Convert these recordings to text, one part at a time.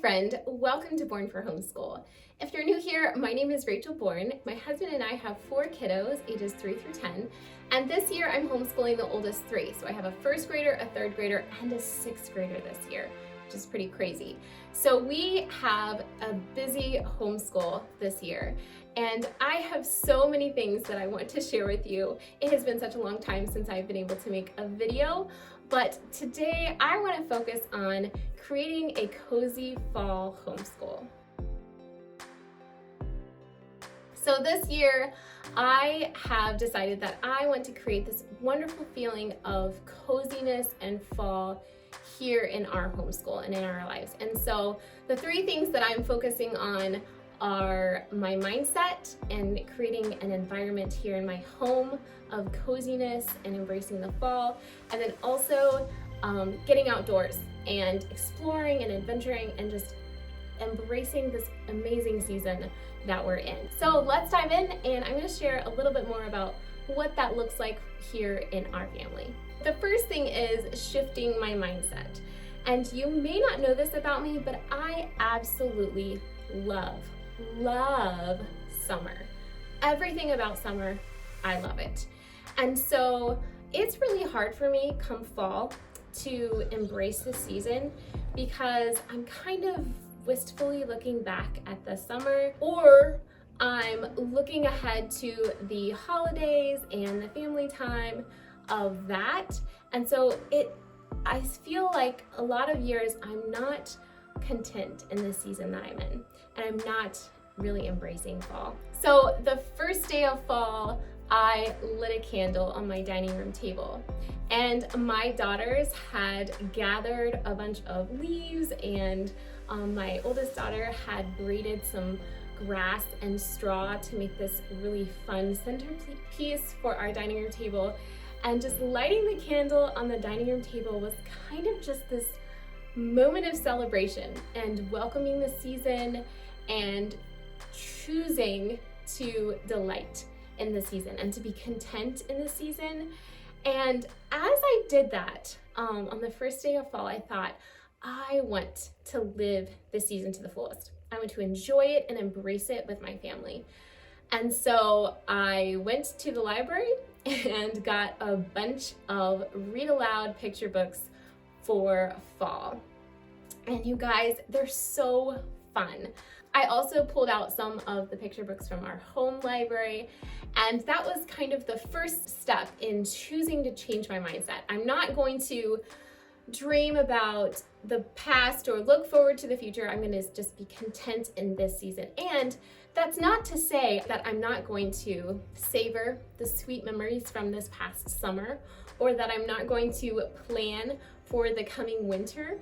friend, welcome to Born for Homeschool. If you're new here, my name is Rachel Bourne. My husband and I have 4 kiddos, ages 3 through 10, and this year I'm homeschooling the oldest 3. So I have a 1st grader, a 3rd grader, and a 6th grader this year, which is pretty crazy. So we have a busy homeschool this year, and I have so many things that I want to share with you. It has been such a long time since I've been able to make a video, but today I want to focus on creating a cozy fall homeschool. So this year, I have decided that I want to create this wonderful feeling of coziness and fall here in our homeschool and in our lives. And so the 3 things that I'm focusing on are my mindset and creating an environment here in my home of coziness and embracing the fall, and then also getting outdoors and exploring and adventuring and just embracing this amazing season that we're in. So let's dive in, and I'm going to share a little bit more about what that looks like here in our family. The first thing is shifting my mindset. And you may not know this about me, but I absolutely love summer. Everything about summer, I love it. And so it's really hard for me come fall to embrace the season because I'm kind of wistfully looking back at the summer, or I'm looking ahead to the holidays and the family time of that. And so I feel like a lot of years I'm not content in the season that I'm in, and I'm not really embracing fall. So the first day of fall, I lit a candle on my dining room table, and my daughters had gathered a bunch of leaves, and my oldest daughter had braided some grass and straw to make this really fun centerpiece for our dining room table. And just lighting the candle on the dining room table was kind of just this moment of celebration and welcoming the season and choosing to delight in the season and to be content in the season. And as I did that, on the first day of fall, I thought, I want to live this season to the fullest. I want to enjoy it and embrace it with my family. And so I went to the library and got a bunch of read aloud picture books for fall. And you guys, they're so fun. I also pulled out some of the picture books from our home library, and that was kind of the first step in choosing to change my mindset. I'm not going to dream about the past or look forward to the future. I'm going to just be content in this season. And that's not to say that I'm not going to savor the sweet memories from this past summer, or that I'm not going to plan for the coming winter,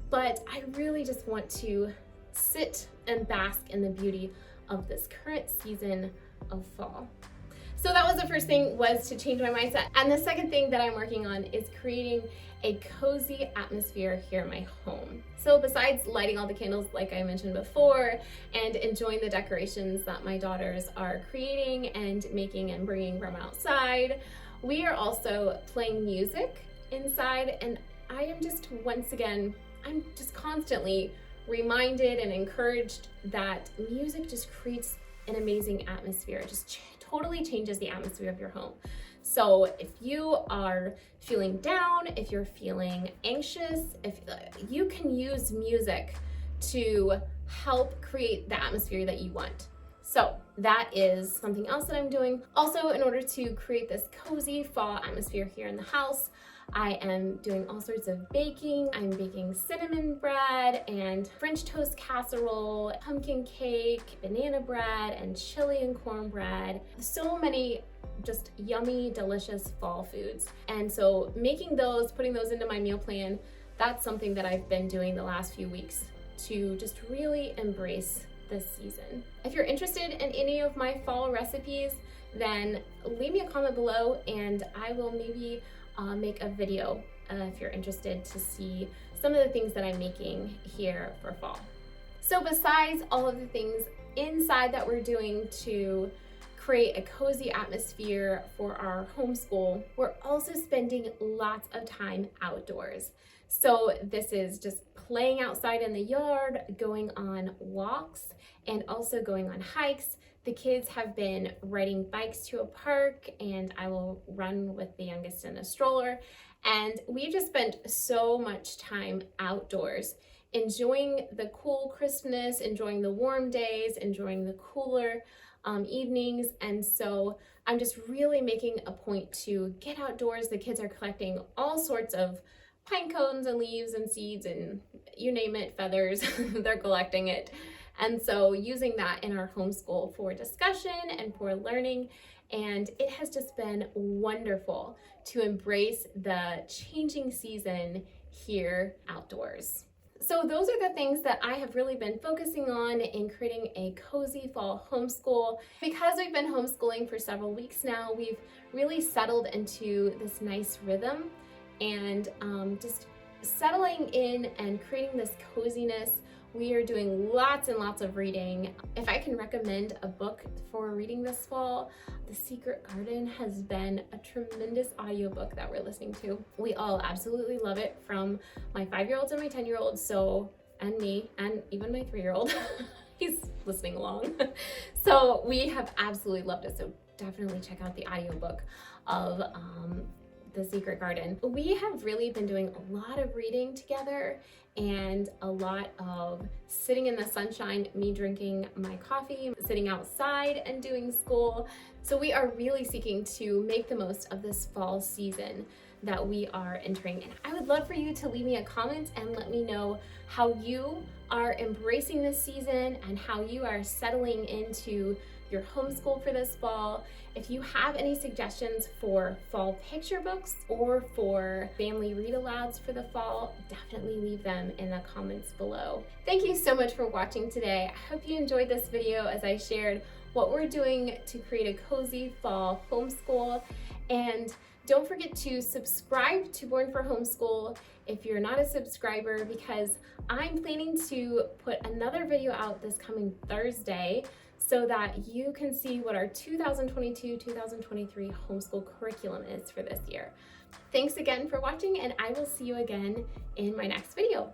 but I really just want to sit and bask in the beauty of this current season of fall. So that was the first thing, was to change my mindset. And the second thing that I'm working on is creating a cozy atmosphere here in my home. So besides lighting all the candles like I mentioned before and enjoying the decorations that my daughters are creating and making and bringing from outside, we are also playing music inside. And I am just, once again, I'm just constantly reminded and encouraged that music just creates an amazing atmosphere. It just totally changes the atmosphere of your home. So if you are feeling down, if you're feeling anxious, if you can use music to help create the atmosphere that you want. So that is something else that I'm doing. Also, in order to create this cozy fall atmosphere here in the house, I am doing all sorts of baking. I'm baking cinnamon bread and French toast casserole, pumpkin cake, banana bread, and chili and cornbread. So many just yummy, delicious fall foods. And so making those, putting those into my meal plan, that's something that I've been doing the last few weeks to just really embrace this season. If you're interested in any of my fall recipes, then leave me a comment below and I will maybe make a video if you're interested to see some of the things that I'm making here for fall. So besides all of the things inside that we're doing to create a cozy atmosphere for our homeschool, we're also spending lots of time outdoors. So this is just playing outside in the yard, going on walks, and also going on hikes. The kids have been riding bikes to a park, and I will run with the youngest in a stroller. And we just spent so much time outdoors, enjoying the cool crispness, enjoying the warm days, enjoying the cooler evenings. And so I'm just really making a point to get outdoors. The kids are collecting all sorts of pine cones and leaves and seeds and you name it, feathers, they're collecting it. And so using that in our homeschool for discussion and for learning. And it has just been wonderful to embrace the changing season here outdoors. So those are the things that I have really been focusing on in creating a cozy fall homeschool. Because we've been homeschooling for several weeks now, we've really settled into this nice rhythm and just settling in and creating this coziness. We are doing lots and lots of reading. If I can recommend a book for reading this fall, The Secret Garden has been a tremendous audiobook that we're listening to. We all absolutely love it, from my 5-year-olds and my 10-year-olds, and me, and even my 3-year-old. He's listening along. So we have absolutely loved it. So definitely check out the audiobook of The Secret Garden. We have really been doing a lot of reading together and a lot of sitting in the sunshine, me drinking my coffee, sitting outside and doing school. So we are really seeking to make the most of this fall season that we are entering. And I would love for you to leave me a comment and let me know how you are embracing this season and how you are settling into your homeschool for this fall. If you have any suggestions for fall picture books or for family read alouds for the fall, definitely leave them in the comments below. Thank you so much for watching today. I hope you enjoyed this video as I shared what we're doing to create a cozy fall homeschool. And don't forget to subscribe to Born for Homeschool if you're not a subscriber, because I'm planning to put another video out this coming Thursday so that you can see what our 2022-2023 homeschool curriculum is for this year. Thanks again for watching, and I will see you again in my next video.